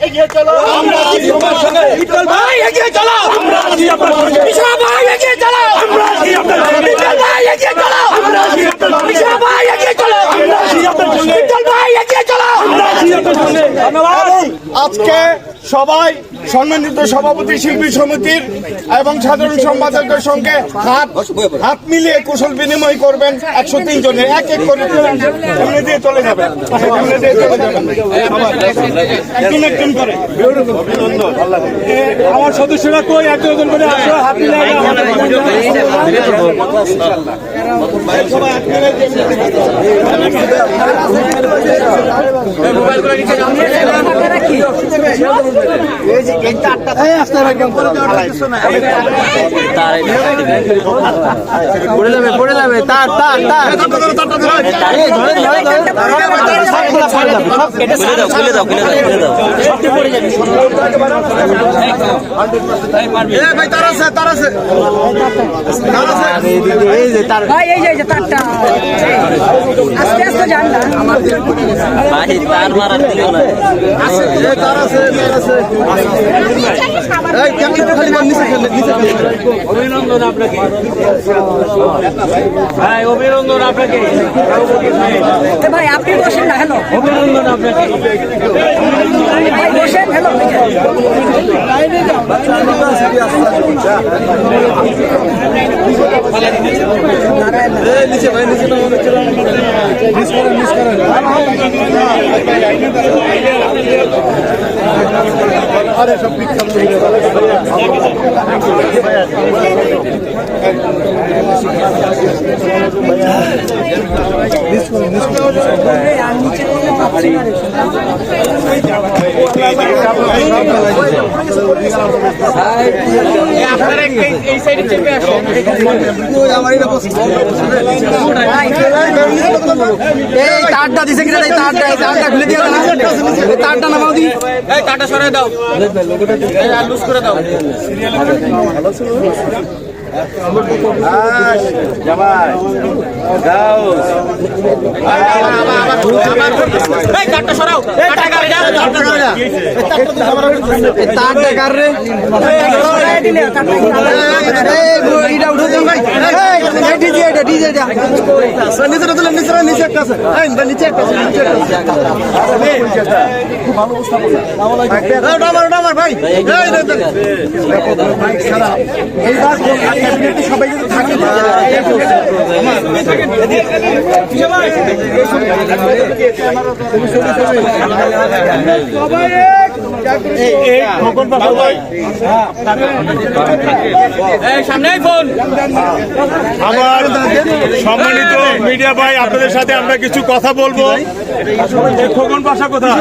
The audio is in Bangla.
এগিয়ে চলো, আমরা আছি তোমার সঙ্গে। বিট্টল ভাই এগিয়ে চলো, আমরা আছি আপনার সঙ্গে। বিশা ভাই এগিয়ে চলো, আমরা আছি আপনার সঙ্গে। বিট্টল ভাই এগিয়ে চলো, আমরা আছি আপনার সঙ্গে। বিশা ভাই এগিয়ে চলো, আমরা আছি আপনার সঙ্গে। বিট্টল ভাই এগিয়ে চলো, আমরা আছি আপনার সঙ্গে। ধন্যবাদ। আজকে সবাই সম্মানিত সভাপতি শিল্পী সমিতির এবং সাধারণ সম্পাদকের সঙ্গে হাত মিলিয়ে কুশল বিনিময় করবেন। 103 জনে এক এক করে সামনে দিয়ে চলে যাবেন, সামনে দিয়ে চলে যাবেন একজন একজন করে। আমার সদস্যরা কই একজন করে আসো, হাত মিলিয়ে পড়ে যাবে তার তার তার খুলে দাও ভাই তার আছে এই যে তার ভাই এই যে তারটা আস্তে আস্তে যান না ভাই তার মারার দিল না অভিনন্দন আপনাকে ভাই, অভিনন্দন আপনাকে, ভাই আপনি বসেন না। হ্যালো অভিনন্দন আপনাকে। ভাই বসেন। হ্যালো তারটা দিছে কিনা, তারটা খুলে দিয়ে তারটা নামাও দি, তারটা সরাই দাও, লুজ করে দাও। তারটা সরাও, তারটা কার রে সবাই থাকে আমার সম্মানিত মিডিয়া ভাই, আপনাদের সাথে আমরা কিছু কথা বলবো। খোকন পাশা কোথায়?